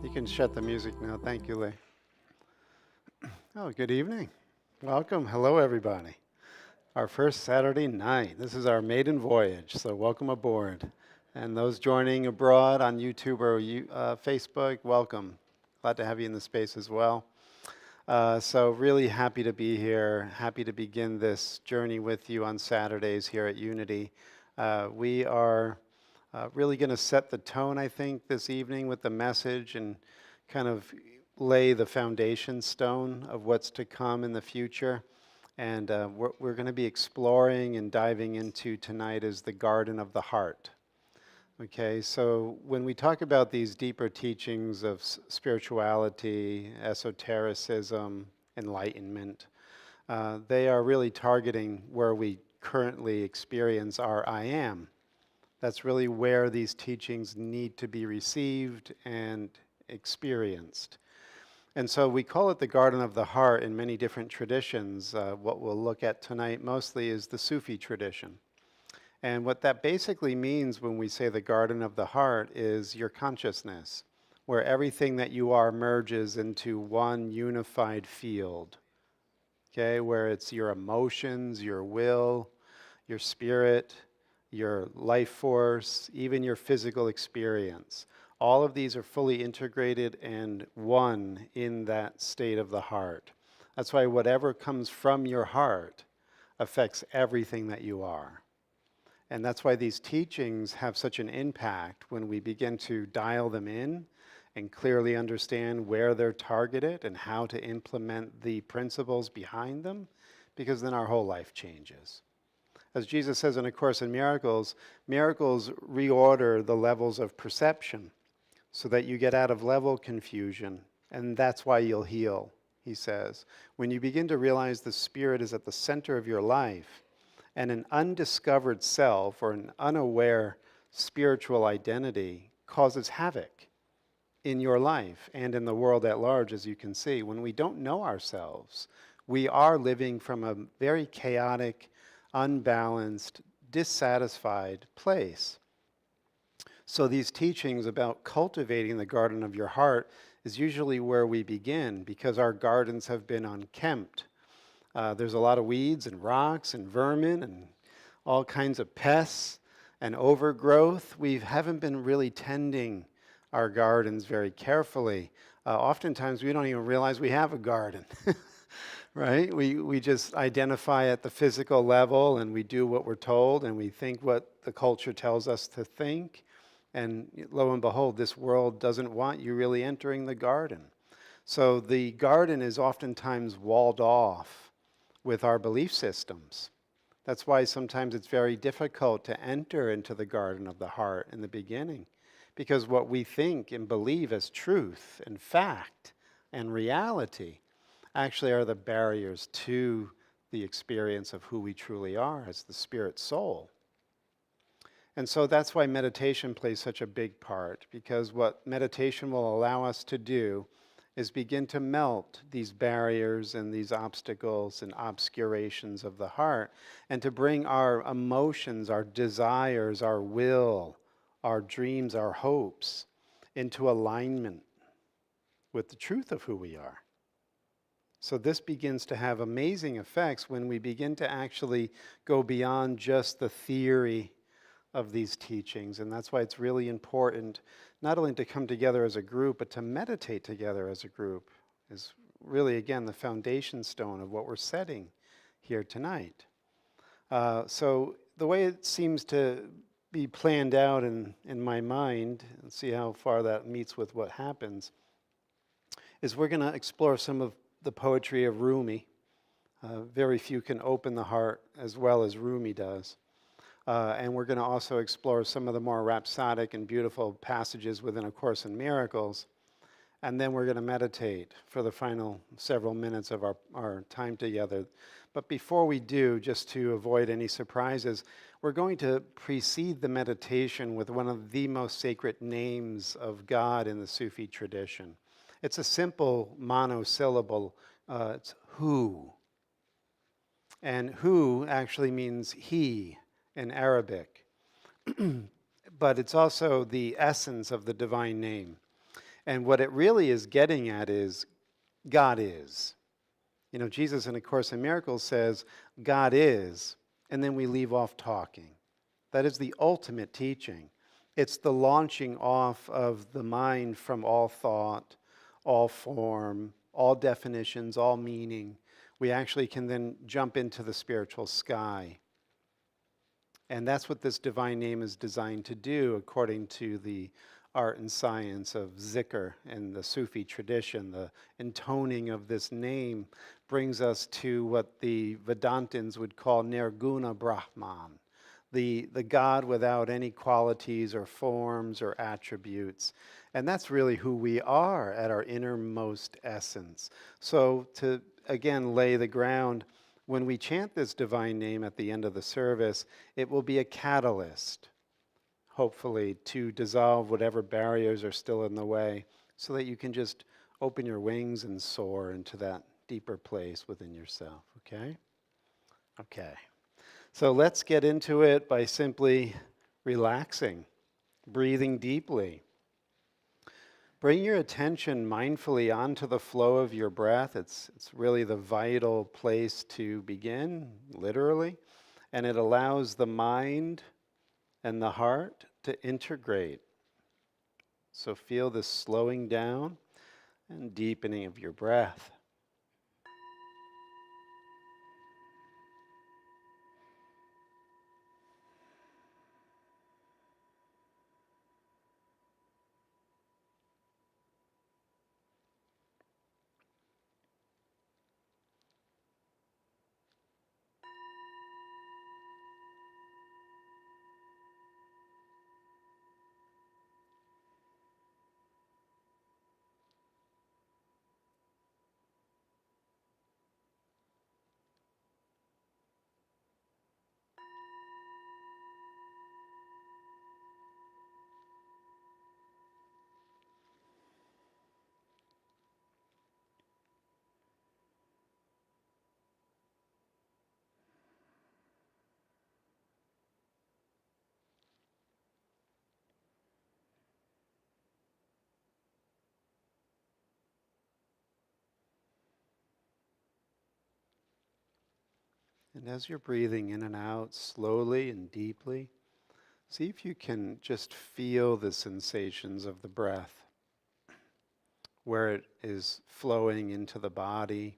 You can shut the music now. Thank you, Lee. Oh, good evening. Welcome. Hello, everybody. Our first Saturday night. This is our maiden voyage, so welcome aboard. And those joining abroad on YouTube or Facebook, welcome. Glad to have you in the space as well. So really happy to be here. Happy to begin this journey with you on Saturdays here at Unity. We are really going to set the tone, I think, this evening with the message and kind of lay the foundation stone of what's to come in the future. And what we're going to be exploring and diving into tonight is the garden of the heart. Okay, so when we talk about these deeper teachings of spirituality, esotericism, enlightenment, they are really targeting where we currently experience our I am. That's really where these teachings need to be received and experienced. And so we call it the Garden of the Heart in many different traditions. What we'll look at tonight mostly is the Sufi tradition. And what that basically means when we say the Garden of the Heart is your consciousness, where everything that you are merges into one unified field. Okay, where it's your emotions, your will, your spirit, your life force, even your physical experience. All of these are fully integrated and one in that state of the heart. That's why whatever comes from your heart affects everything that you are. And that's why these teachings have such an impact when we begin to dial them in and clearly understand where they're targeted and how to implement the principles behind them, because then our whole life changes. As Jesus says in A Course in Miracles, miracles reorder the levels of perception so that you get out of level confusion, and that's why you'll heal, he says. When you begin to realize the Spirit is at the center of your life, and an undiscovered self or an unaware spiritual identity causes havoc in your life and in the world at large, as you can see. When we don't know ourselves, we are living from a very chaotic, unbalanced, dissatisfied place. So these teachings about cultivating the garden of your heart is usually where we begin, because our gardens have been unkempt. There's a lot of weeds and rocks and vermin and all kinds of pests and overgrowth. We haven't been really tending our gardens very carefully. Oftentimes we don't even realize we have a garden. Right? We just identify at the physical level, and we do what we're told, and we think what the culture tells us to think. And lo and behold, this world doesn't want you really entering the garden. So the garden is oftentimes walled off with our belief systems. That's why sometimes it's very difficult to enter into the garden of the heart in the beginning, because what we think and believe as truth and fact and reality actually are the barriers to the experience of who we truly are as the spirit soul. And so that's why meditation plays such a big part, because what meditation will allow us to do is begin to melt these barriers and these obstacles and obscurations of the heart, and to bring our emotions, our desires, our will, our dreams, our hopes into alignment with the truth of who we are. So this begins to have amazing effects when we begin to actually go beyond just the theory of these teachings. And that's why it's really important not only to come together as a group, but to meditate together as a group is really, again, the foundation stone of what we're setting here tonight. So the way it seems to be planned out in my mind, and see how far that meets with what happens, is we're going to explore some of the poetry of Rumi. Very few can open the heart as well as Rumi does. And we're going to also explore some of the more rhapsodic and beautiful passages within A Course in Miracles. And then we're going to meditate for the final several minutes of our time together. But before we do, just to avoid any surprises, we're going to precede the meditation with one of the most sacred names of God in the Sufi tradition. It's a simple monosyllable. It's Hu. And Hu actually means he in Arabic. but it's also the essence of the divine name. And what it really is getting at is God is. You know, Jesus in A Course in Miracles says, God is, and then we leave off talking. That is the ultimate teaching. It's the launching off of the mind from all thought, all form, all definitions, all meaning. We actually can then jump into the spiritual sky. And that's what this divine name is designed to do, according to the art and science of zikr and the Sufi tradition. The intoning of this name brings us to what the Vedantins would call Nirguna Brahman, the God without any qualities or forms or attributes. And that's really who we are at our innermost essence. So to, again, lay the ground, when we chant this divine name at the end of the service, it will be a catalyst, hopefully, to dissolve whatever barriers are still in the way so that you can just open your wings and soar into that deeper place within yourself, okay? Okay. So let's get into it by simply relaxing, breathing deeply. Bring your attention mindfully onto the flow of your breath. It's really the vital place to begin, literally. And it allows the mind and the heart to integrate. So feel the slowing down and deepening of your breath. And as you're breathing in and out slowly and deeply, see if you can just feel the sensations of the breath, where it is flowing into the body,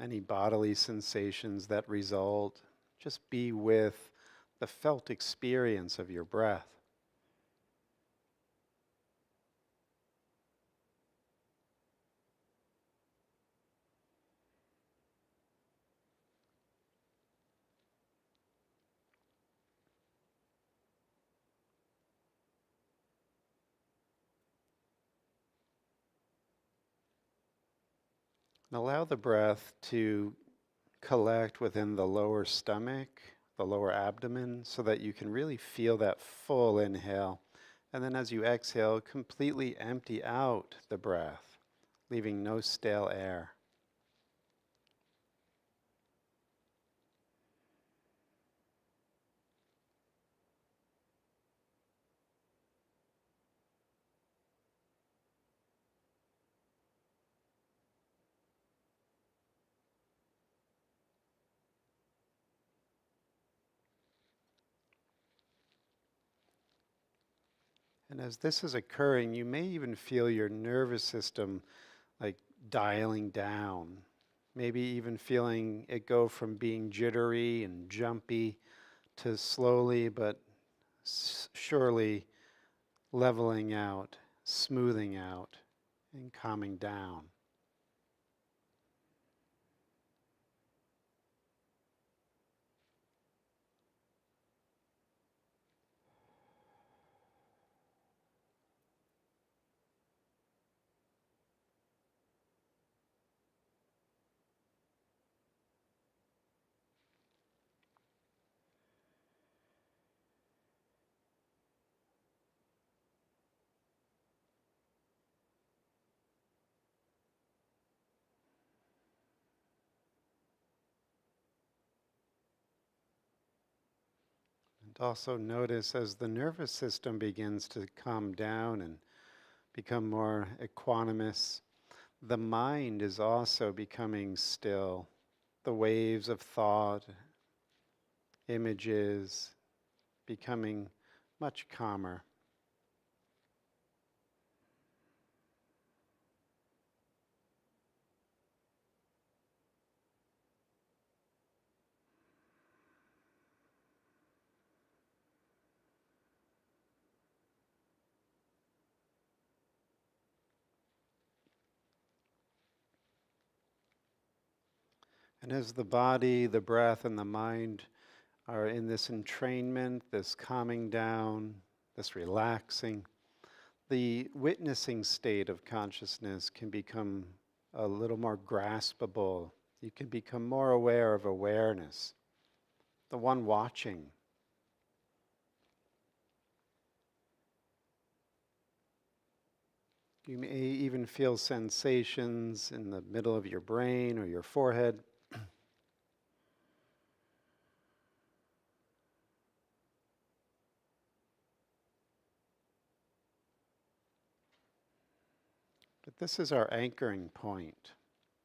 any bodily sensations that result. Just be with the felt experience of your breath. And allow the breath to collect within the lower stomach, the lower abdomen, so that you can really feel that full inhale. And then as you exhale, completely empty out the breath, leaving no stale air. And as this is occurring, you may even feel your nervous system like dialing down. Maybe even feeling it go from being jittery and jumpy to slowly but surely leveling out, smoothing out, and calming down. also notice as the nervous system begins to calm down and become more equanimous, the mind is also becoming still. The waves of thought, images, becoming much calmer. And as the body, the breath, and the mind are in this entrainment, this calming down, this relaxing, the witnessing state of consciousness can become a little more graspable. You can become more aware of awareness, the one watching. You may even feel sensations in the middle of your brain or your forehead. But this is our anchoring point,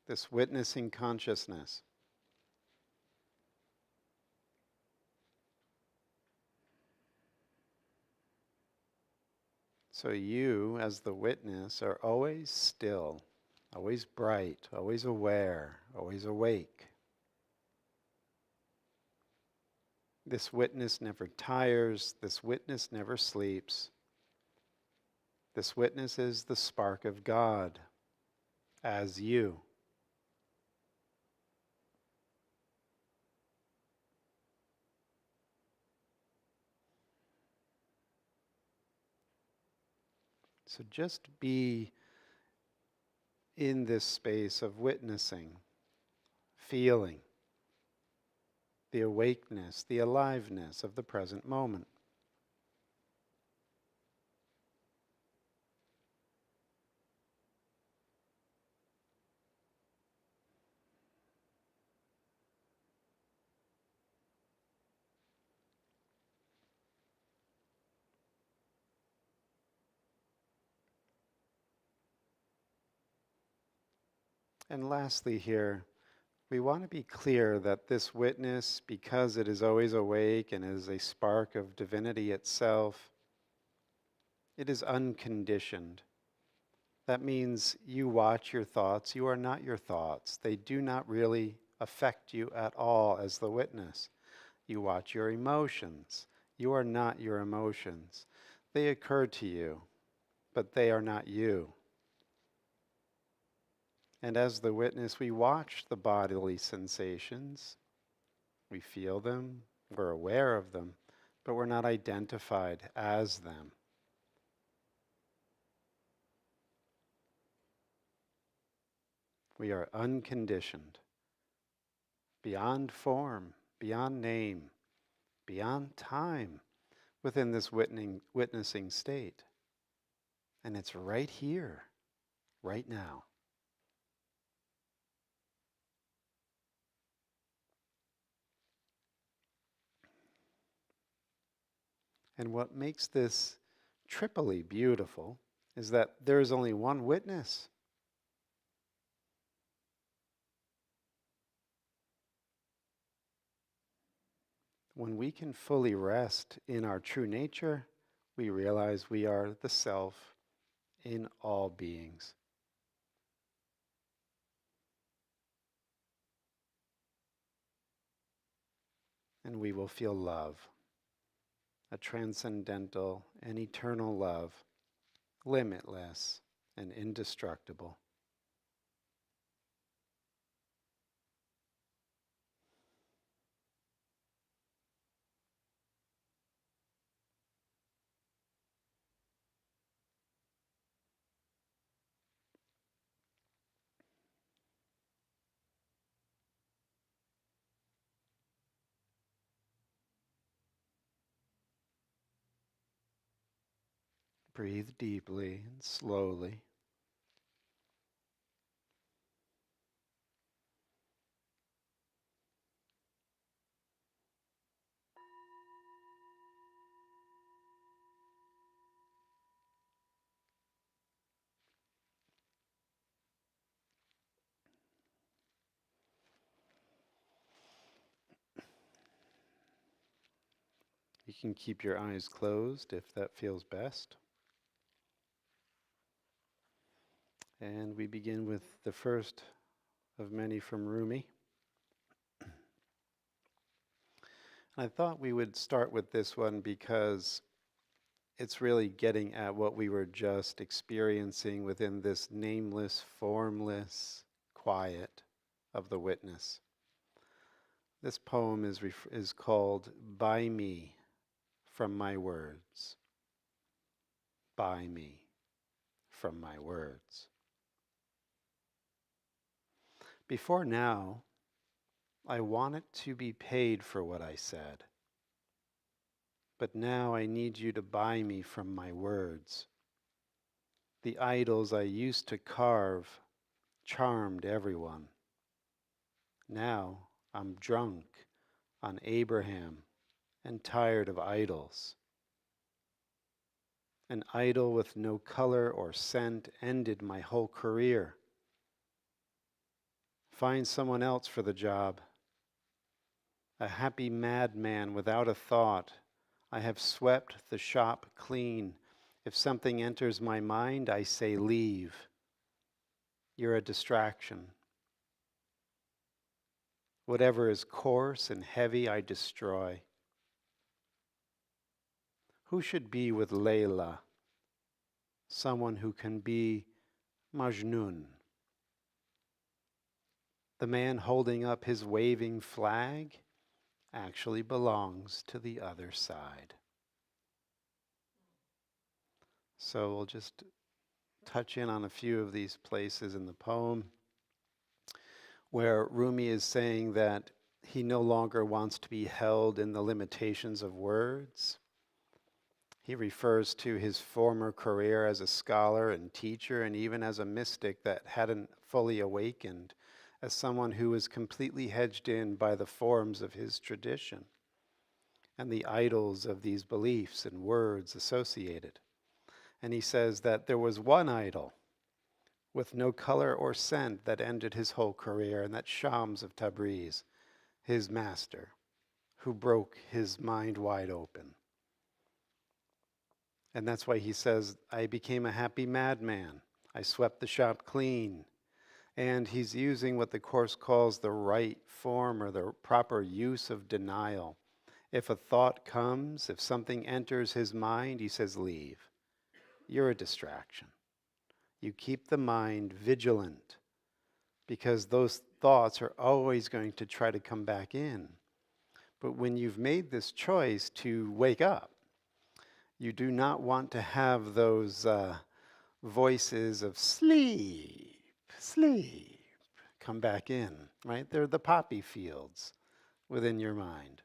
this witnessing consciousness. So you, as the witness, are always still, always bright, always aware, always awake. This witness never tires, this witness never sleeps. This witness is the spark of God as you. So just be in this space of witnessing, feeling the awakeness, the aliveness of the present moment. And lastly here, we want to be clear that this witness, because it is always awake and is a spark of divinity itself, it is unconditioned. That means you watch your thoughts, you are not your thoughts. They do not really affect you at all as the witness. You watch your emotions, you are not your emotions. They occur to you, but they are not you. And as the witness, we watch the bodily sensations. We feel them, we're aware of them, but we're not identified as them. We are unconditioned, beyond form, beyond name, beyond time, within this witnessing state. And it's right here, right now. And what makes this triply beautiful is that there is only one witness. When we can fully rest in our true nature, we realize we are the self in all beings. And we will feel love, a transcendental and eternal love, limitless and indestructible. Breathe deeply and slowly. You can keep your eyes closed if that feels best. And we begin with the first of many from Rumi. I thought we would start with this one because it's really getting at what we were just experiencing within this nameless, formless quiet of the witness. This poem is called By Me from My Words. By me from my words. Before now, I wanted to be paid for what I said. But now I need you to buy me from my words. The idols I used to carve charmed everyone. Now I'm drunk on Abraham and tired of idols. An idol with no color or scent ended my whole career. Find someone else for the job. A happy madman without a thought. I have swept the shop clean. If something enters my mind, I say leave. You're a distraction. Whatever is coarse and heavy, I destroy. Who should be with Layla? Someone who can be Majnun. The man holding up his waving flag actually belongs to the other side. So we'll just touch in on a few of these places in the poem where Rumi is saying that he no longer wants to be held in the limitations of words. He refers to his former career as a scholar and teacher and even as a mystic that hadn't fully awakened, as someone who was completely hedged in by the forms of his tradition and the idols of these beliefs and words associated. And he says that there was one idol with no color or scent that ended his whole career, and that's Shams of Tabriz, his master, who broke his mind wide open. And that's why he says, I became a happy madman. I swept the shop clean. And he's using what the Course calls the right form or the proper use of denial. If a thought comes, if something enters his mind, he says, leave. You're a distraction. You keep the mind vigilant because those thoughts are always going to try to come back in. But when you've made this choice to wake up, you do not want to have those voices of sleep, sleep, come back in, right? They're the poppy fields within your mind.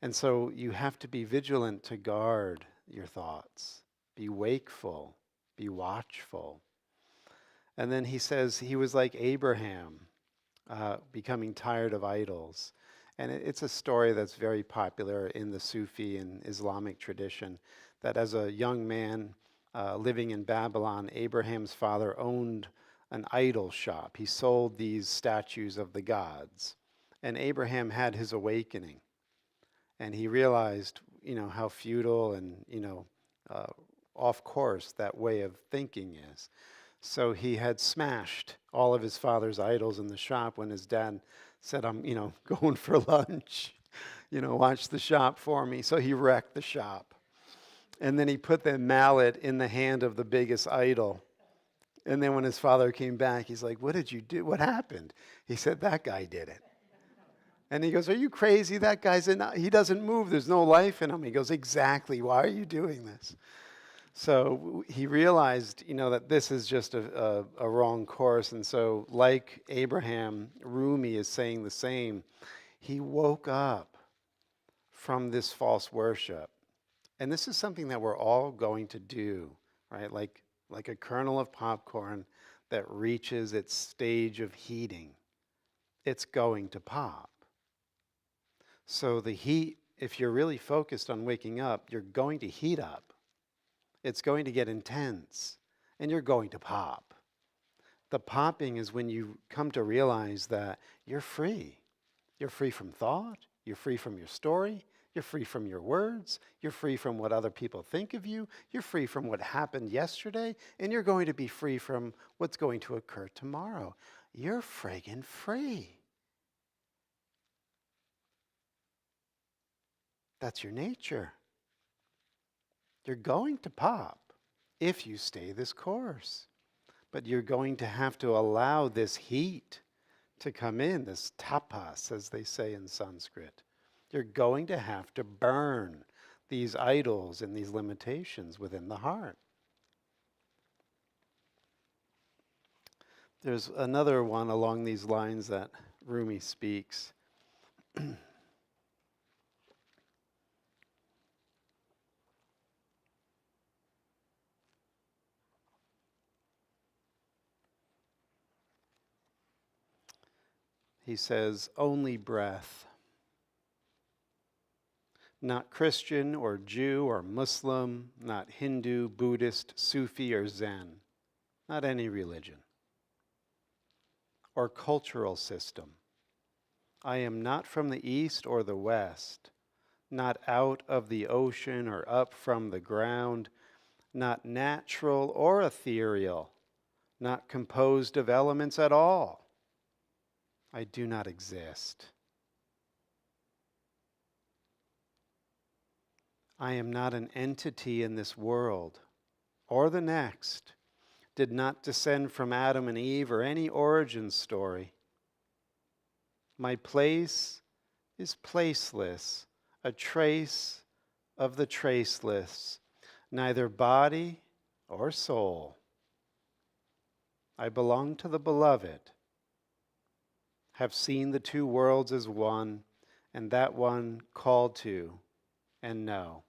And so you have to be vigilant to guard your thoughts. Be wakeful, be watchful. And then he says he was like Abraham, becoming tired of idols. And it's a story that's very popular in the Sufi and Islamic tradition, that as a young man living in Babylon, Abraham's father owned an idol shop. He sold these statues of the gods. And Abraham had his awakening. And he realized, how futile and, off course that way of thinking is. So he had smashed all of his father's idols in the shop when his dad said, I'm, going for lunch. Watch the shop for me. So he wrecked the shop. And then he put the mallet in the hand of the biggest idol. And then when his father came back, he's like, what did you do? What happened? He said, that guy did it. And he goes, are you crazy? That guy's he doesn't move. There's no life in him. He goes, exactly. Why are you doing this? So he realized, that this is just a wrong course. And so like Abraham, Rumi is saying the same. He woke up from this false worship. And this is something that we're all going to do, right? Like a kernel of popcorn that reaches its stage of heating. It's going to pop. So the heat, if you're really focused on waking up, you're going to heat up. It's going to get intense, and you're going to pop. The popping is when you come to realize that you're free. You're free from thought. You're free from your story. You're free from your words. You're free from what other people think of you. You're free from what happened yesterday. And you're going to be free from what's going to occur tomorrow. You're friggin' free. That's your nature. You're going to pop if you stay this course. But you're going to have to allow this heat to come in, this tapas, as they say in Sanskrit. You're going to have to burn these idols and these limitations within the heart. There's another one along these lines that Rumi speaks. He says, only breath. Not Christian or Jew or Muslim, not Hindu, Buddhist, Sufi, or Zen. Not any religion or cultural system. I am not from the east or the west, not out of the ocean or up from the ground, not natural or ethereal, not composed of elements at all. I do not exist. I am not an entity in this world or the next, did not descend from Adam and Eve or any origin story. My place is placeless, a trace of the traceless, neither body or soul. I belong to the beloved, have seen the two worlds as one, and that one called to and know.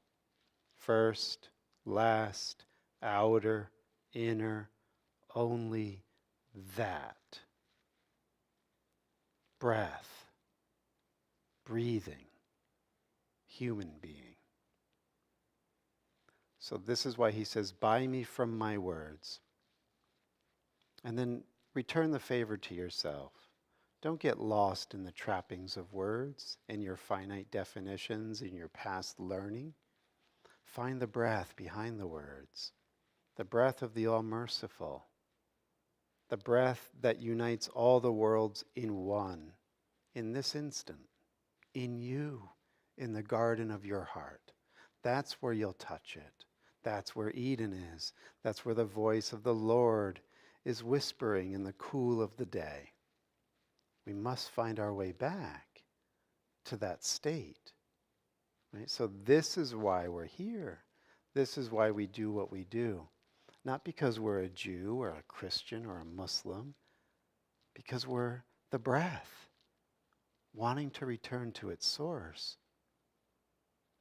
First, last, outer, inner, only that. Breath, breathing, human being. So this is why he says, buy me from my words. And then return the favor to yourself. Don't get lost in the trappings of words, in your finite definitions, in your past learning. Find the breath behind the words, the breath of the All-Merciful, the breath that unites all the worlds in one, in this instant, in you, in the garden of your heart. That's where you'll touch it. That's where Eden is. That's where the voice of the Lord is whispering in the cool of the day. We must find our way back to that state. Right? So this is why we're here. This is why we do what we do. Not because we're a Jew or a Christian or a Muslim, because we're the breath, wanting to return to its source.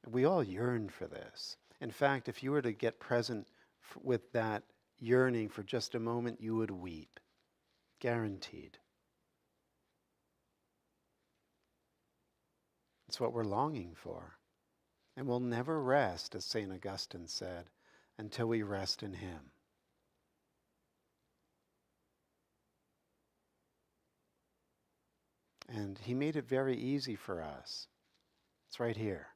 We all yearn for this. In fact, if you were to get present with that yearning for just a moment, you would weep. Guaranteed. It's what we're longing for. And we'll never rest, as St. Augustine said, until we rest in Him. And He made it very easy for us. It's right here.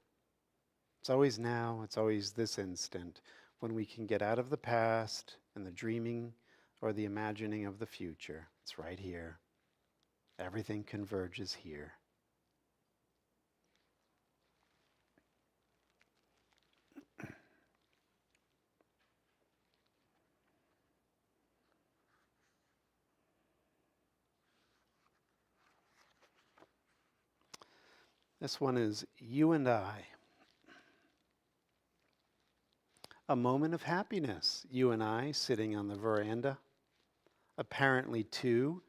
It's always now, it's always this instant, when we can get out of the past and the dreaming or the imagining of the future. It's right here. Everything converges here. This one is you and I. A moment of happiness, you and I sitting on the veranda, apparently two,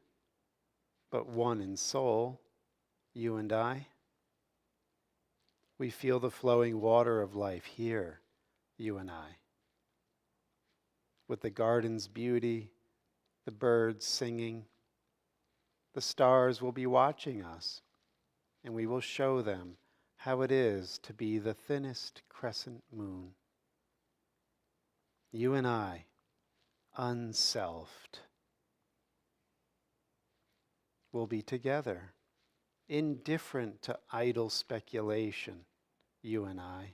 but one in soul, you and I. We feel the flowing water of life here, you and I. With the garden's beauty, the birds singing, the stars will be watching us, and we will show them how it is to be the thinnest crescent moon. You and I, unselfed, will be together indifferent to idle speculation, you and I.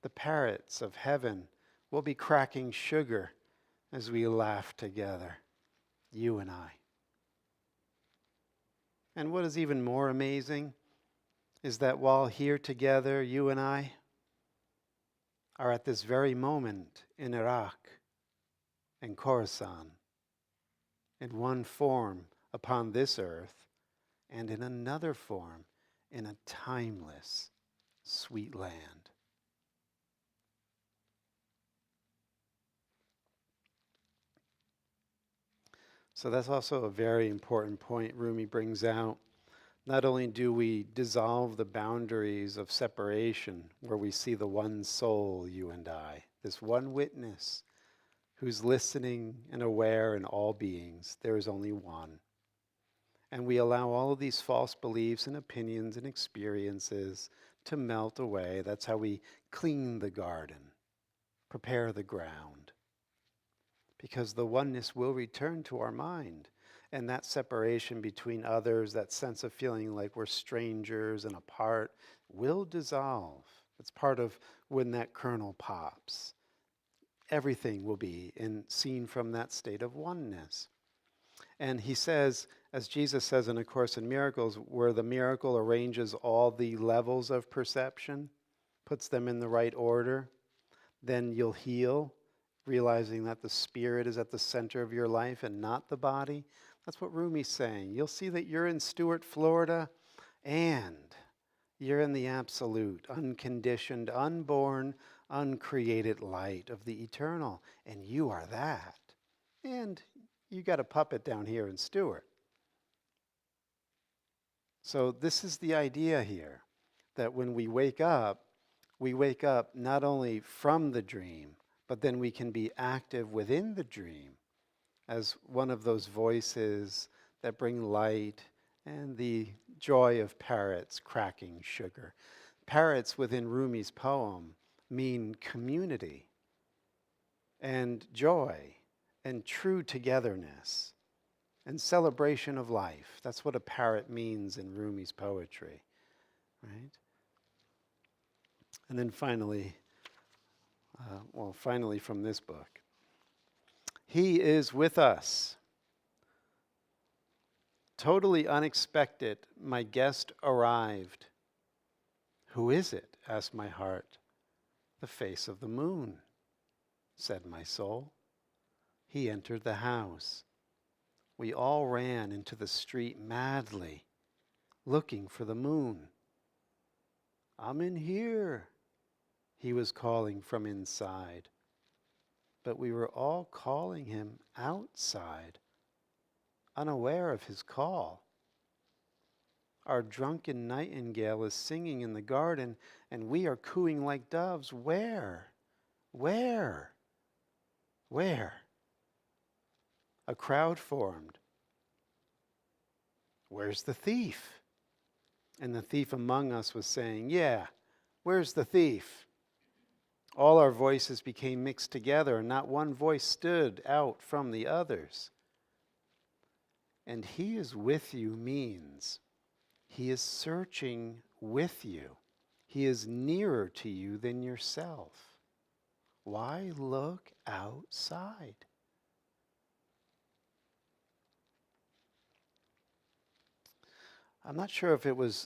The parrots of heaven will be cracking sugar as we laugh together, you and I. And what is even more amazing is that while here together, you and I are at this very moment in Iraq and Khorasan, in one form upon this earth, and in another form in a timeless, sweet land. So that's also a very important point Rumi brings out. Not only do we dissolve the boundaries of separation, where we see the one soul, you and I, this one witness who's listening and aware in all beings, there is only one. And we allow all of these false beliefs and opinions and experiences to melt away. That's how we clean the garden, prepare the ground. Because the oneness will return to our mind. And that separation between others, that sense of feeling like we're strangers and apart, will dissolve. It's part of when that kernel pops. Everything will be seen from that state of oneness. And he says, as Jesus says in A Course in Miracles, where the miracle arranges all the levels of perception, puts them in the right order, then you'll heal, realizing that the spirit is at the center of your life and not the body. That's what Rumi's saying. You'll see that you're in Stewart, Florida, and you're in the absolute, unconditioned, unborn, uncreated light of the eternal. And you are that. And you got a puppet down here in Stewart. So this is the idea here, that when we wake up not only from the dream, but then we can be active within the dream as one of those voices that bring light and the joy of parrots cracking sugar. Parrots within Rumi's poem mean community and joy and true togetherness and celebration of life. That's what a parrot means in Rumi's poetry, right? And then finally from this book, he is with us. Totally unexpected, my guest arrived. Who is it? Asked my heart. The face of the moon, said my soul. He entered the house. We all ran into the street madly, looking for the moon. I'm in here, he was calling from inside. But we were all calling him outside, unaware of his call. Our drunken nightingale is singing in the garden, and we are cooing like doves. Where? Where? Where? A crowd formed. Where's the thief? And the thief among us was saying, yeah, where's the thief? All our voices became mixed together, and not one voice stood out from the others. And he is with you means he is searching with you. He is nearer to you than yourself. Why look outside? I'm not sure if it was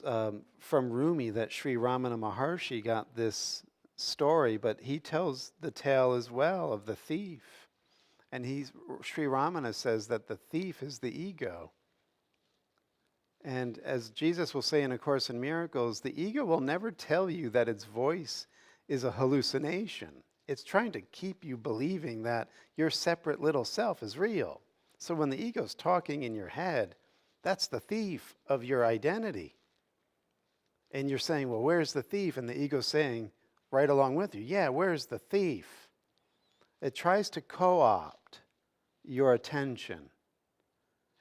from Rumi that Sri Ramana Maharshi got this story, but he tells the tale as well of the thief. And Sri Ramana says that the thief is the ego. And as Jesus will say in A Course in Miracles, the ego will never tell you that its voice is a hallucination. It's trying to keep you believing that your separate little self is real. So when the ego's talking in your head, that's the thief of your identity. And you're saying, well, where's the thief? And the ego's saying, right along with you, yeah, where's the thief? It tries to co-opt your attention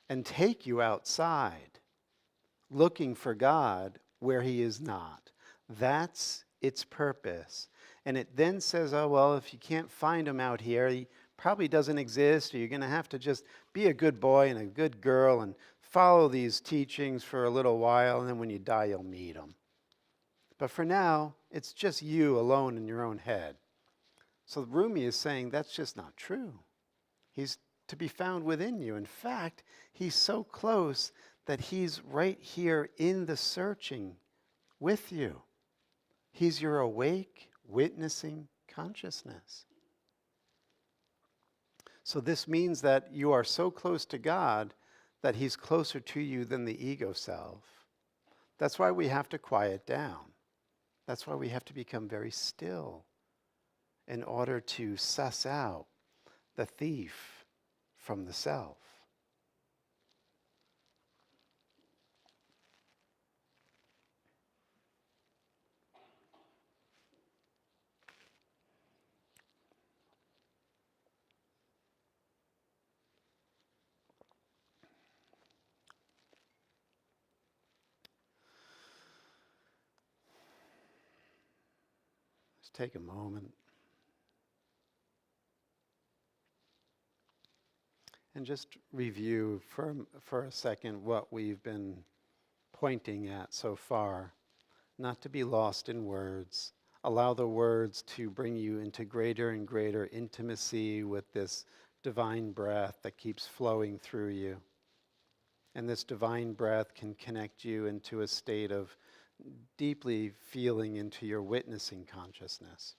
and take you outside, looking for God where he is not. That's its purpose. And it then says, oh, well, if you can't find him out here, he probably doesn't exist, or you're going to have to just be a good boy and a good girl and follow these teachings for a little while, and then when you die, you'll meet them. But for now, it's just you alone in your own head. So Rumi is saying that's just not true. He's to be found within you. In fact, he's so close that he's right here in the searching with you. He's your awake, witnessing consciousness. So this means that you are so close to God that he's closer to you than the ego self. That's why we have to quiet down. That's why we have to become very still in order to suss out the thief from the self. Let's take a moment and just review for a second what we've been pointing at so far. Not to be lost in words. Allow the words to bring you into greater and greater intimacy with this divine breath that keeps flowing through you. And this divine breath can connect you into a state of deeply feeling into your witnessing consciousness.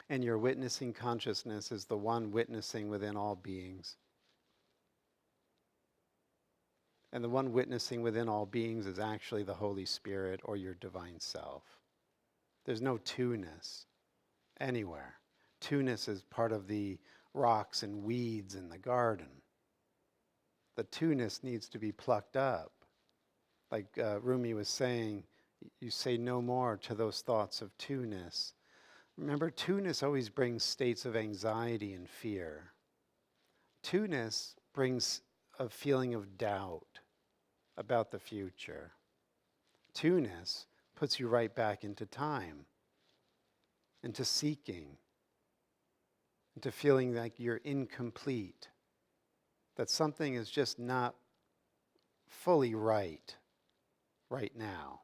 And your witnessing consciousness is the one witnessing within all beings. And the one witnessing within all beings is actually the Holy Spirit or your divine self. There's no two-ness anywhere. Two-ness is part of the rocks and weeds in the garden. The two-ness needs to be plucked up. Like Rumi was saying, you say no more to those thoughts of two-ness. Remember, two-ness always brings states of anxiety and fear. Two-ness brings a feeling of doubt about the future. Two-ness puts you right back into time, into seeking, into feeling like you're incomplete, that something is just not fully right now.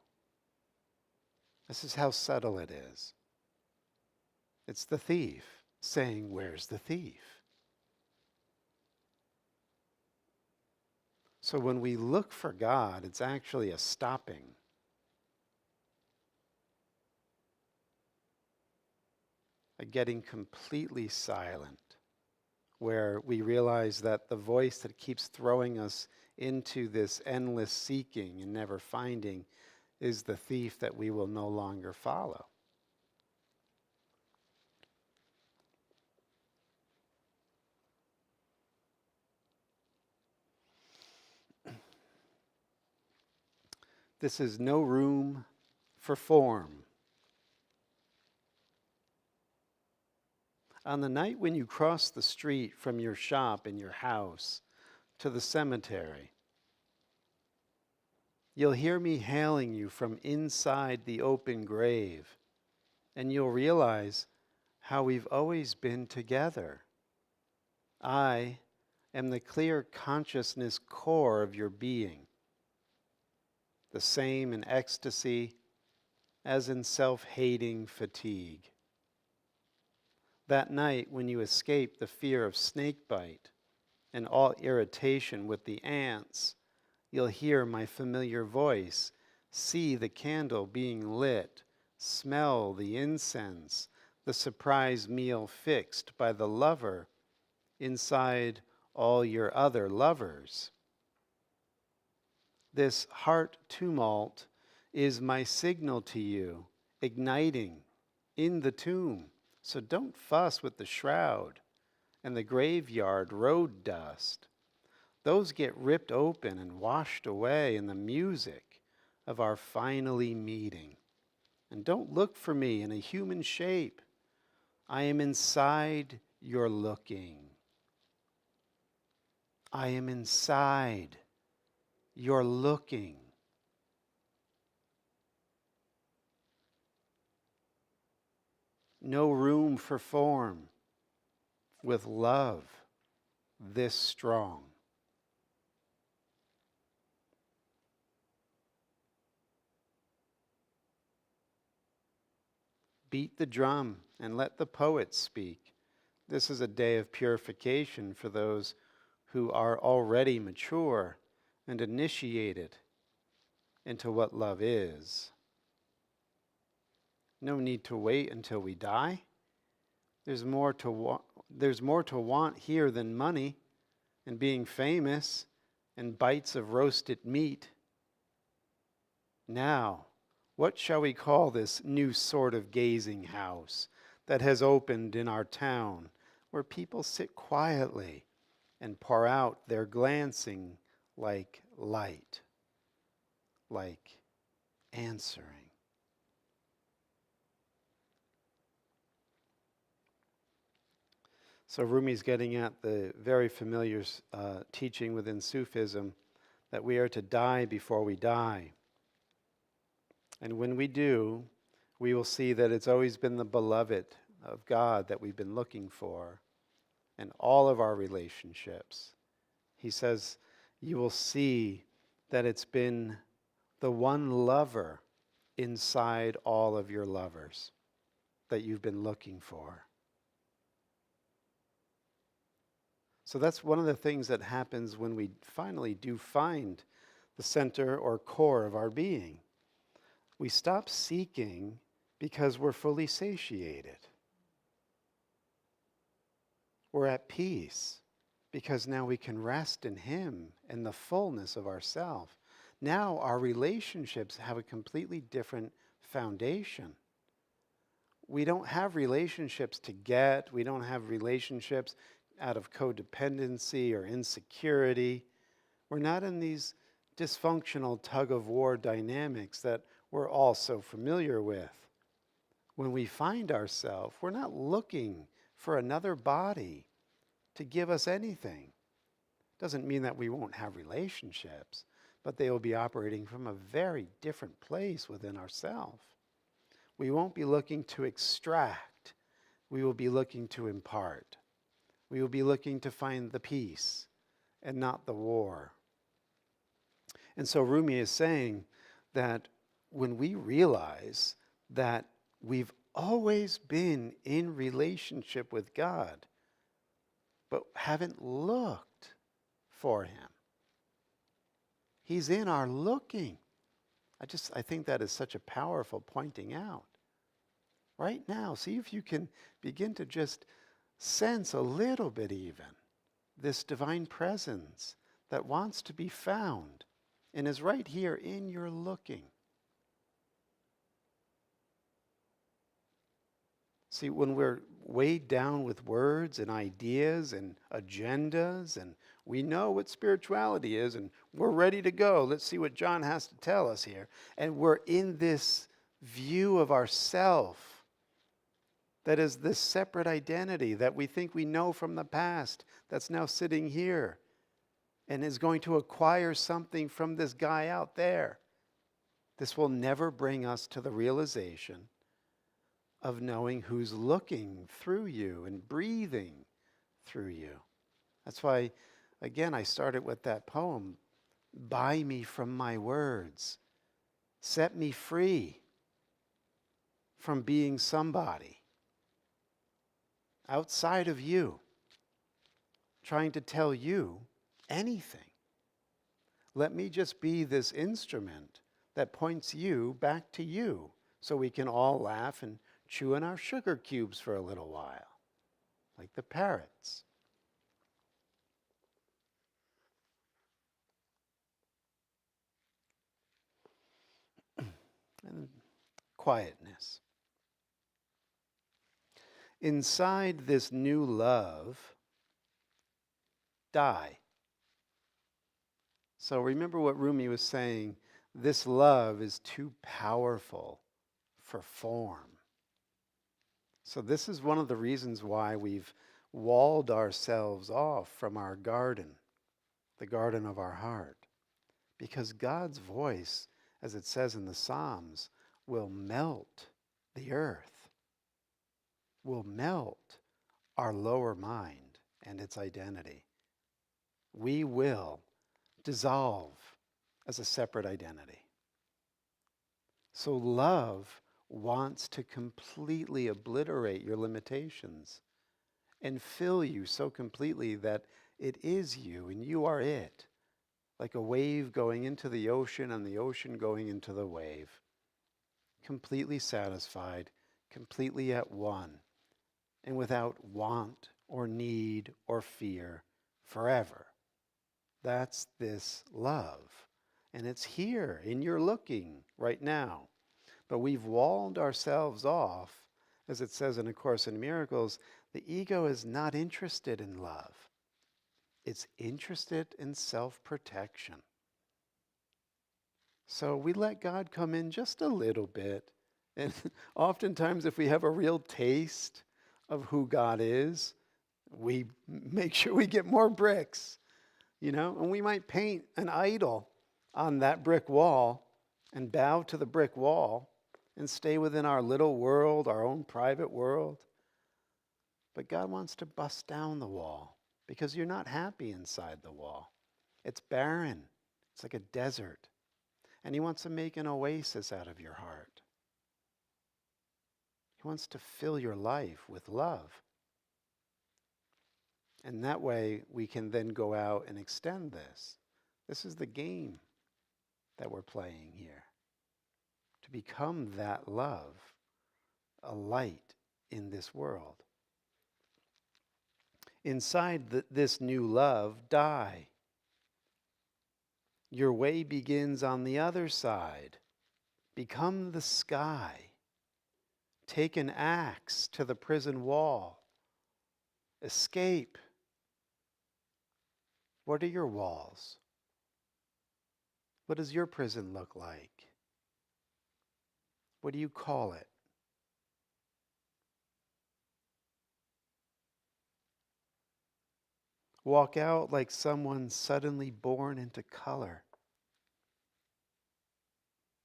This is how subtle it is. It's the thief saying, "Where's the thief?" So when we look for God, it's actually a stopping. A getting completely silent, where we realize that the voice that keeps throwing us into this endless seeking and never finding is the thief that we will no longer follow. This is no room for form. On the night when you cross the street from your shop and your house to the cemetery, you'll hear me hailing you from inside the open grave, and you'll realize how we've always been together. I am the clear consciousness core of your being, the same in ecstasy as in self-hating fatigue. That night when you escape the fear of snakebite and all irritation with the ants, you'll hear my familiar voice, see the candle being lit, smell the incense, the surprise meal fixed by the lover inside all your other lovers. This heart tumult is my signal to you, igniting in the tomb. So don't fuss with the shroud and the graveyard road dust. Those get ripped open and washed away in the music of our finally meeting. And don't look for me in a human shape. I am inside your looking. I am inside your looking. No room for form with love this strong. Beat the drum and let the poets speak. This is a day of purification for those who are already mature and initiated into what love is. No need to wait until we die. There's more to want here than money and being famous and bites of roasted meat. Now, what shall we call this new sort of gazing house that has opened in our town, where people sit quietly and pour out their glancing like light, like answering? So Rumi's getting at the very familiar teaching within Sufism that we are to die before we die. And when we do, we will see that it's always been the beloved of God that we've been looking for in all of our relationships. He says, you will see that it's been the one lover inside all of your lovers that you've been looking for. So that's one of the things that happens when we finally do find the center or core of our being. We stop seeking because we're fully satiated. We're at peace because now we can rest in Him and the fullness of ourself. Now our relationships have a completely different foundation. We don't have relationships to get. We don't have relationships out of codependency or insecurity. We're not in these dysfunctional tug-of-war dynamics that we're all so familiar with. When we find ourselves, we're not looking for another body to give us anything. Doesn't mean that we won't have relationships, but they will be operating from a very different place within ourselves. We won't be looking to extract. We will be looking to impart. We will be looking to find the peace and not the war. And so Rumi is saying that when we realize that we've always been in relationship with God, but haven't looked for Him, He's in our looking. I think that is such a powerful pointing out. Right now, see if you can begin to just sense a little bit even this divine presence that wants to be found and is right here in your looking. See, when we're weighed down with words and ideas and agendas, and we know what spirituality is, and we're ready to go, let's see what John has to tell us here, and we're in this view of ourself that is this separate identity that we think we know from the past that's now sitting here and is going to acquire something from this guy out there. This will never bring us to the realization of knowing who's looking through you and breathing through you. That's why, again, I started with that poem, buy me from my words, set me free from being somebody outside of you, trying to tell you anything. Let me just be this instrument that points you back to you so we can all laugh and chew on our sugar cubes for a little while, like the parrots. And quietness. Inside this new love, die. So remember what Rumi was saying, this love is too powerful for form. So this is one of the reasons why we've walled ourselves off from our garden, the garden of our heart. Because God's voice, as it says in the Psalms, will melt the earth, will melt our lower mind and its identity. We will dissolve as a separate identity. So love wants to completely obliterate your limitations and fill you so completely that it is you and you are it, like a wave going into the ocean and the ocean going into the wave, completely satisfied, completely at one, and without want or need or fear forever. That's this love. And it's here in your looking right now. But we've walled ourselves off, as it says in A Course in Miracles. The ego is not interested in love. It's interested in self-protection. So we let God come in just a little bit. And oftentimes if we have a real taste of who God is, we make sure we get more bricks, and we might paint an idol on that brick wall and bow to the brick wall and stay within our little world, our own private world. But God wants to bust down the wall because you're not happy inside the wall. It's barren. It's like a desert. And he wants to make an oasis out of your heart. He wants to fill your life with love. And that way we can then go out and extend this. This is the game that we're playing here. To become that love, a light in this world. Inside this new love, die. Your way begins on the other side. Become the sky. Take an axe to the prison wall. Escape. What are your walls? What does your prison look like? What do you call it? Walk out like someone suddenly born into color.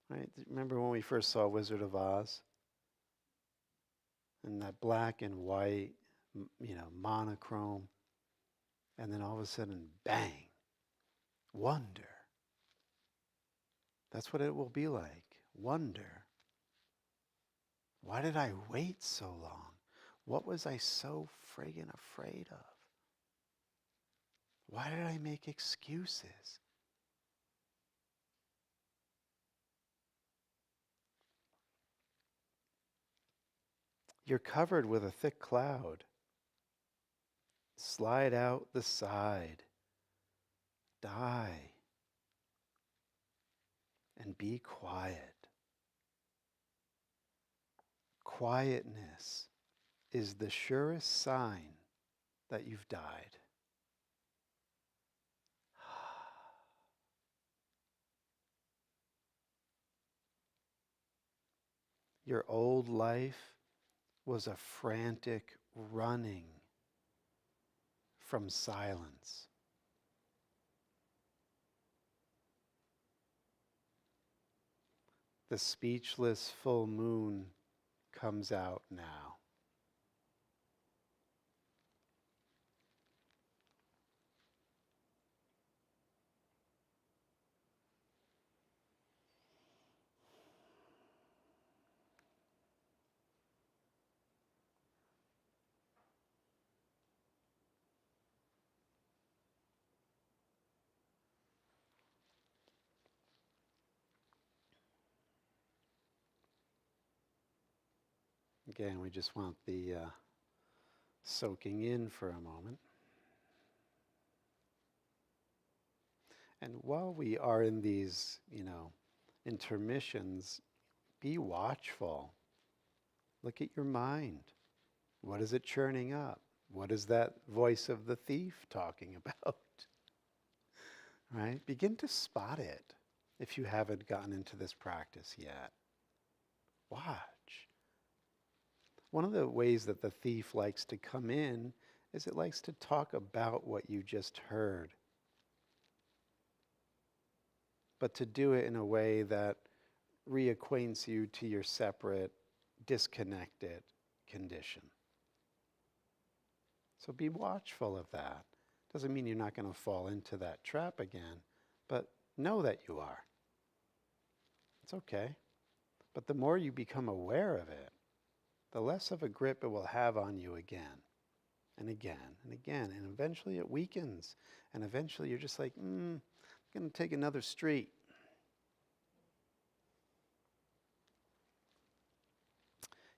Right? Remember when we first saw Wizard of Oz? And that black and white, monochrome. And then all of a sudden, bang, wonder. That's what it will be like, wonder. Why did I wait so long? What was I so friggin' afraid of? Why did I make excuses? You're covered with a thick cloud. Slide out the side. Die. And be quiet. Quietness is the surest sign that you've died. Your old life was a frantic running from silence. The speechless full moon comes out now. Again, we just want the soaking in for a moment. And while we are in these, intermissions, be watchful. Look at your mind. What is it churning up? What is that voice of the thief talking about? Right? Begin to spot it if you haven't gotten into this practice yet. Watch. One of the ways that the thief likes to come in is it likes to talk about what you just heard, but to do it in a way that reacquaints you to your separate, disconnected condition. So be watchful of that. Doesn't mean you're not going to fall into that trap again, but know that you are. It's okay. But the more you become aware of it, the less of a grip it will have on you again and again and again. And eventually it weakens. And eventually you're just like, I'm going to take another street.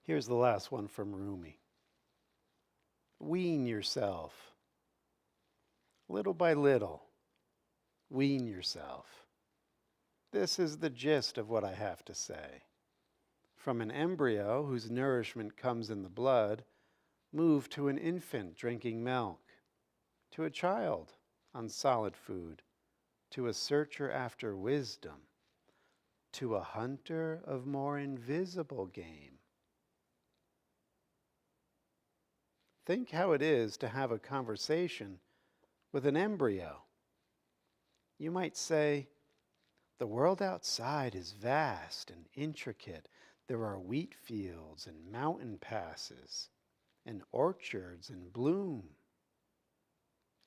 Here's the last one from Rumi. Wean yourself. Little by little, wean yourself. This is the gist of what I have to say. From an embryo whose nourishment comes in the blood, move to an infant drinking milk, to a child on solid food, to a searcher after wisdom, to a hunter of more invisible game. Think how it is to have a conversation with an embryo. You might say, the world outside is vast and intricate. There are wheat fields and mountain passes and orchards in bloom.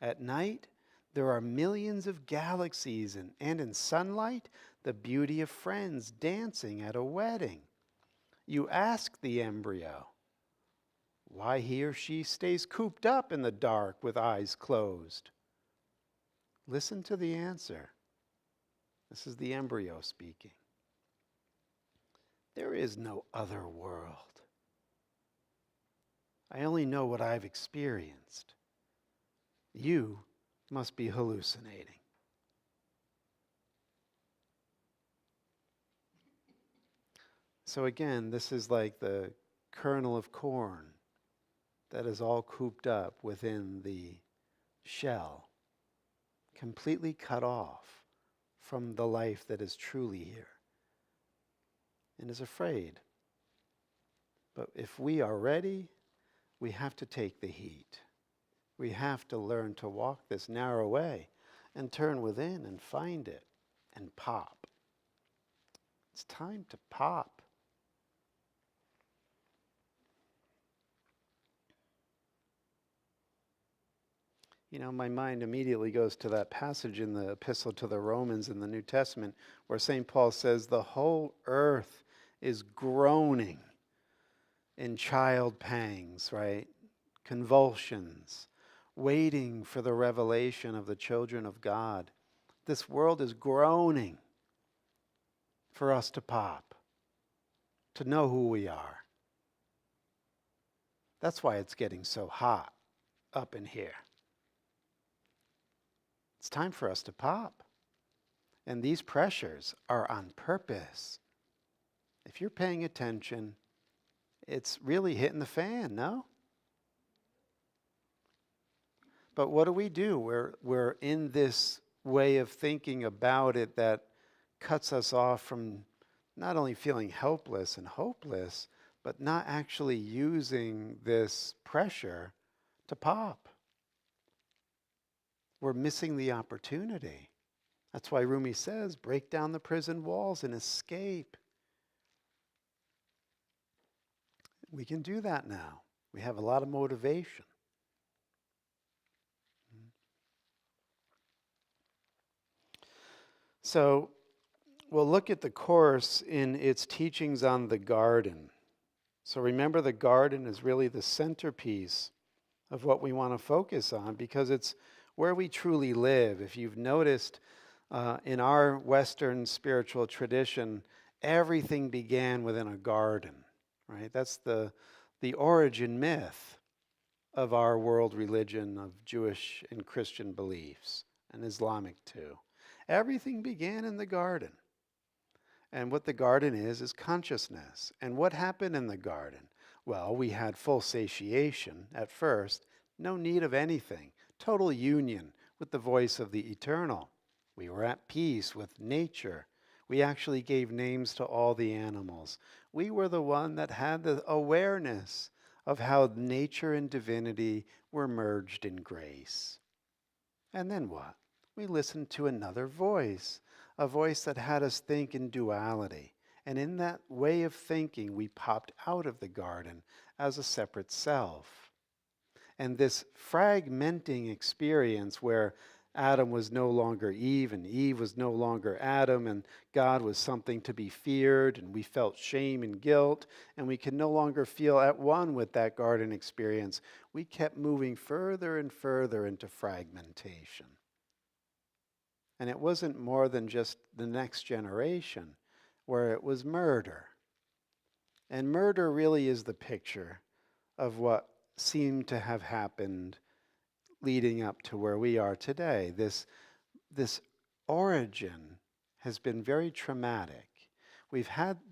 At night, there are millions of galaxies and in sunlight, the beauty of friends dancing at a wedding. You ask the embryo why he or she stays cooped up in the dark with eyes closed. Listen to the answer. This is the embryo speaking. There is no other world. I only know what I've experienced. You must be hallucinating. So again, this is like the kernel of corn that is all cooped up within the shell, completely cut off from the life that is truly here and is afraid. But if we are ready, we have to take the heat. We have to learn to walk this narrow way and turn within and find it and pop. It's time to pop. You know, my mind immediately goes to that passage in the Epistle to the Romans in the New Testament where St. Paul says the whole earth is groaning in child pangs, right? Convulsions, waiting for the revelation of the children of God. This world is groaning for us to pop, to know who we are. That's why it's getting so hot up in here. It's time for us to pop. And these pressures are on purpose. If you're paying attention, it's really hitting the fan, no? But what do? We're in this way of thinking about it that cuts us off from not only feeling helpless and hopeless, but not actually using this pressure to pop. We're missing the opportunity. That's why Rumi says, break down the prison walls and escape. We can do that now. We have a lot of motivation. So we'll look at the Course in its teachings on the garden. So remember, the garden is really the centerpiece of what we want to focus on because it's where we truly live. If you've noticed, in our Western spiritual tradition, everything began within a garden, right? That's the origin myth of our world religion, of Jewish and Christian beliefs, and Islamic too. Everything began in the garden. And what the garden is consciousness. And what happened in the garden? Well, we had full satiation at first, no need of anything, total union with the voice of the eternal. We were at peace with nature. We actually gave names to all the animals. We were the one that had the awareness of how nature and divinity were merged in grace. And then what? We listened to another voice, a voice that had us think in duality. And in that way of thinking, we popped out of the garden as a separate self. And this fragmenting experience where Adam was no longer Eve, and Eve was no longer Adam, and God was something to be feared, and we felt shame and guilt, and we could no longer feel at one with that garden experience. We kept moving further and further into fragmentation. And it wasn't more than just the next generation, where it was murder. And murder really is the picture of what seemed to have happened leading up to where we are today. This origin has been very traumatic. We've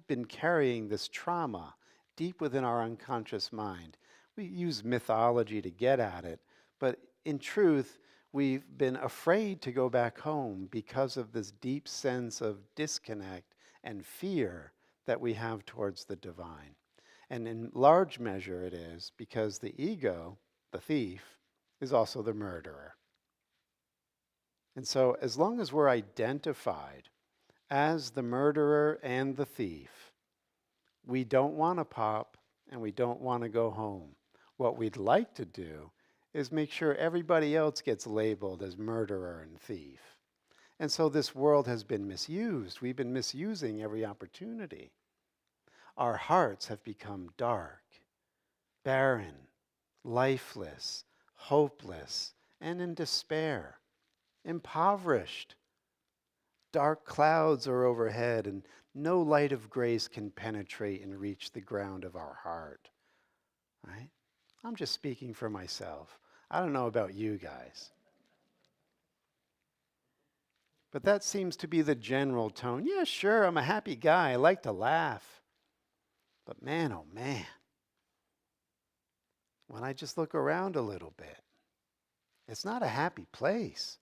been carrying this trauma deep within our unconscious mind. We use mythology to get at it, but in truth, we've been afraid to go back home because of this deep sense of disconnect and fear that we have towards the divine. And in large measure it is because the ego, the thief, is also the murderer. And so as long as we're identified as the murderer and the thief, we don't want to pop and we don't want to go home. What we'd like to do is make sure everybody else gets labeled as murderer and thief. And so this world has been misused. We've been misusing every opportunity. Our hearts have become dark, barren, lifeless, hopeless, and in despair, impoverished. Dark clouds are overhead, and no light of grace can penetrate and reach the ground of our heart. Right? I'm just speaking for myself. I don't know about you guys. But that seems to be the general tone. Yeah, sure, I'm a happy guy. I like to laugh. But man, oh man, when I just look around a little bit, it's not a happy place.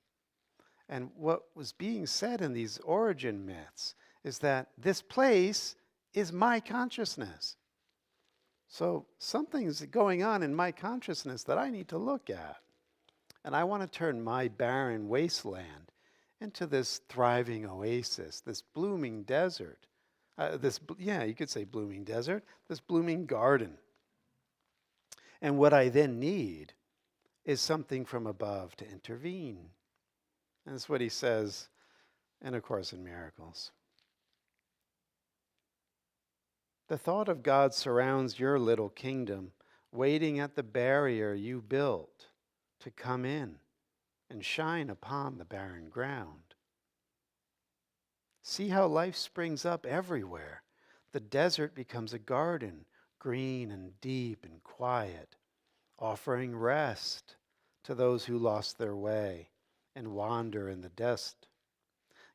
And what was being said in these origin myths is that this place is my consciousness. So something's going on in my consciousness that I need to look at. And I want to turn my barren wasteland into this thriving oasis, this blooming desert. You could say blooming desert, this blooming garden. And what I then need is something from above to intervene. And that's what he says in A Course in Miracles. The thought of God surrounds your little kingdom, waiting at the barrier you built to come in and shine upon the barren ground. See how life springs up everywhere. The desert becomes a garden, green and deep and quiet, offering rest to those who lost their way and wander in the dust.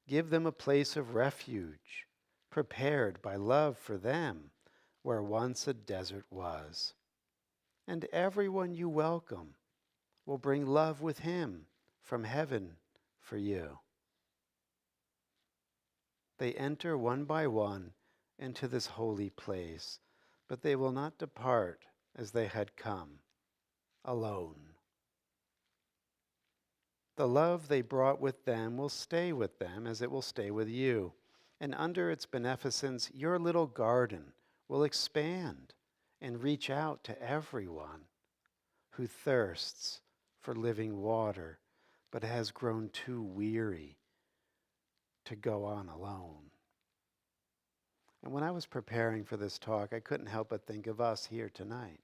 Give them a place of refuge, prepared by love for them, where once a desert was. And everyone you welcome will bring love with him from heaven for you. They enter one by one into this holy place, but they will not depart as they had come, alone. The love they brought with them will stay with them as it will stay with you. And under its beneficence, your little garden will expand and reach out to everyone who thirsts for living water but has grown too weary to go on alone. And when I was preparing for this talk, I couldn't help but think of us here tonight,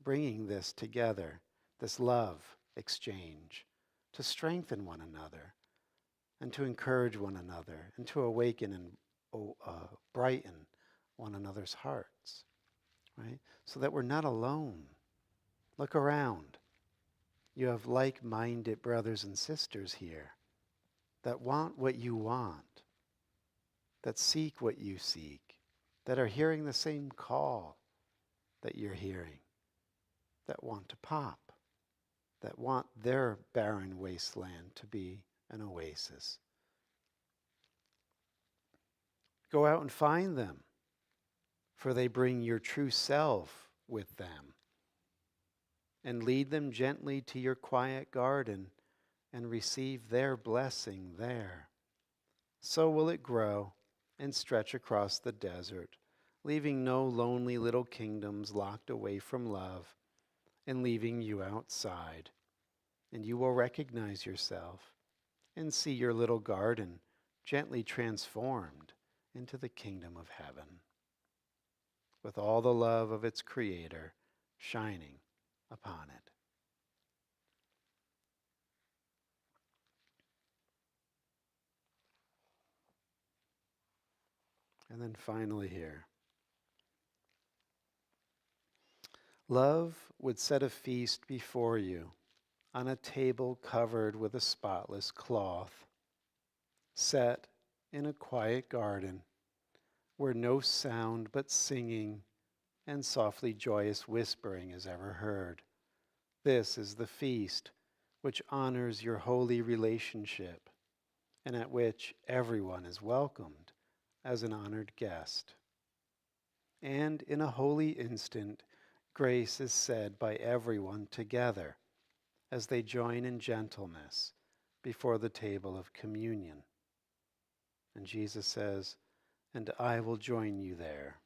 bringing this together, this love exchange, to strengthen one another and to encourage one another and to awaken and brighten one another's hearts, right? So that we're not alone. Look around. You have like-minded brothers and sisters here that want what you want, that seek what you seek, that are hearing the same call that you're hearing, that want to pop, that want their barren wasteland to be an oasis. Go out and find them, for they bring your true self with them. And lead them gently to your quiet garden and receive their blessing there. So will it grow and stretch across the desert, leaving no lonely little kingdoms locked away from love and leaving you outside, and you will recognize yourself and see your little garden gently transformed into the kingdom of heaven, with all the love of its creator shining upon it. And then finally here, love would set a feast before you on a table covered with a spotless cloth, set in a quiet garden where no sound but singing and softly joyous whispering is ever heard. This is the feast which honors your holy relationship and at which everyone is welcomed as an honored guest. And in a holy instant, grace is said by everyone together as they join in gentleness before the table of communion. And Jesus says, "And I will join you there,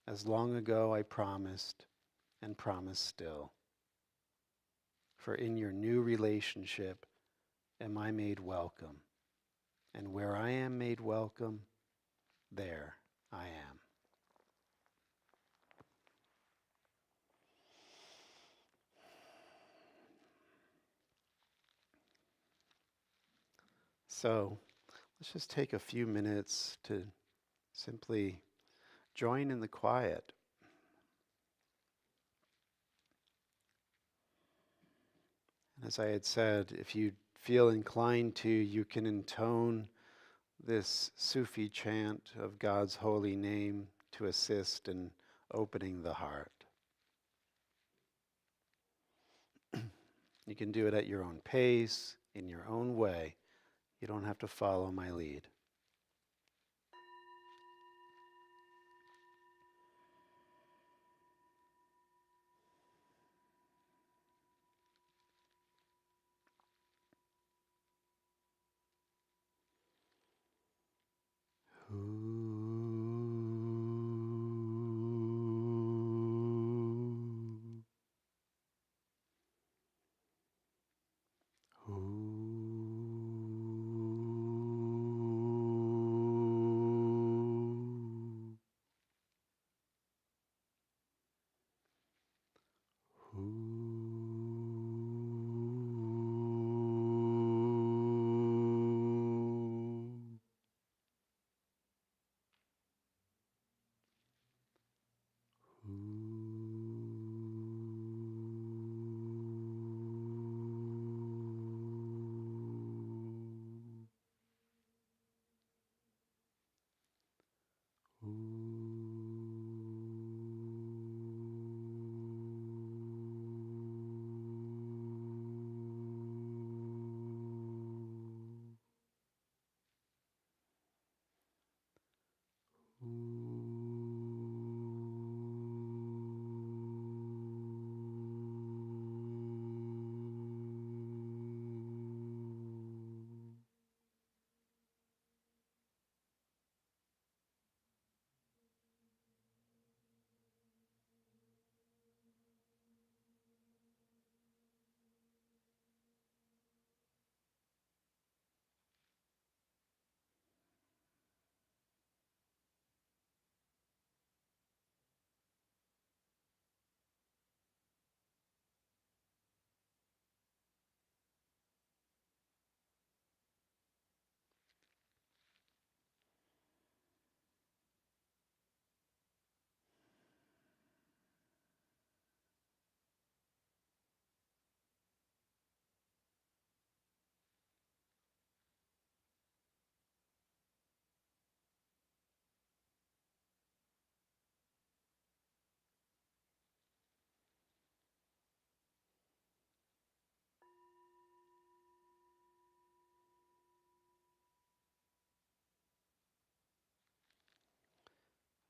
as long ago I promised and promise still. For in your new relationship am I made welcome, and where I am made welcome, there I am." So let's just take a few minutes to simply join in the quiet. And as I had said, if you feel inclined to, you can intone this Sufi chant of God's holy name to assist in opening the heart. You can do it at your own pace, in your own way. You don't have to follow my lead.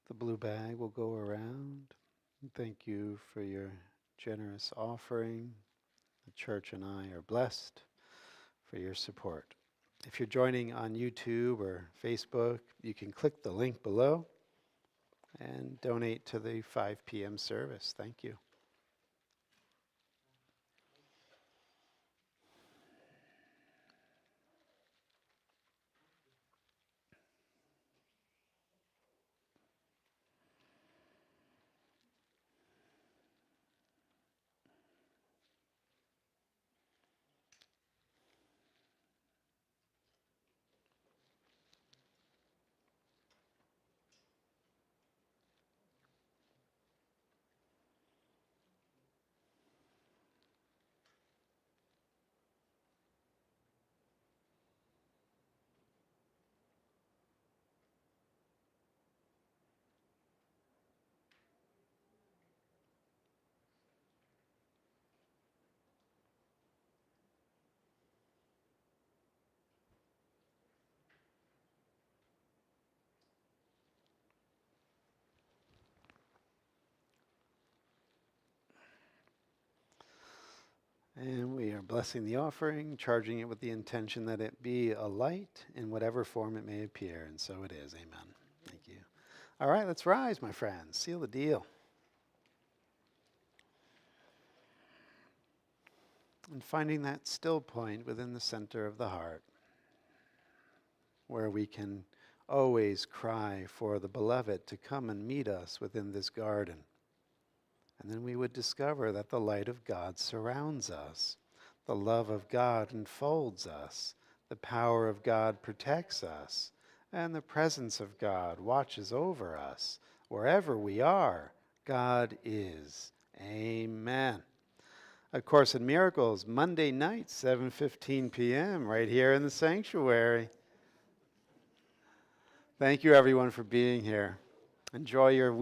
The blue bag will go around. Thank you for your generous offering. The church and I are blessed for your support. If you're joining on YouTube or Facebook, you can click the link below and donate to the 5 p.m. service. Thank you. And we are blessing the offering, charging it with the intention that it be a light in whatever form it may appear. And so it is. Amen. Thank you. All right, let's rise, my friends. Seal the deal. And finding that still point within the center of the heart, where we can always cry for the beloved to come and meet us within this garden. And then we would discover that the light of God surrounds us. The love of God enfolds us. The power of God protects us. And the presence of God watches over us. Wherever we are, God is. Amen. A Course in Miracles, Monday night, 7:15 p.m., right here in the sanctuary. Thank you, everyone, for being here. Enjoy your week.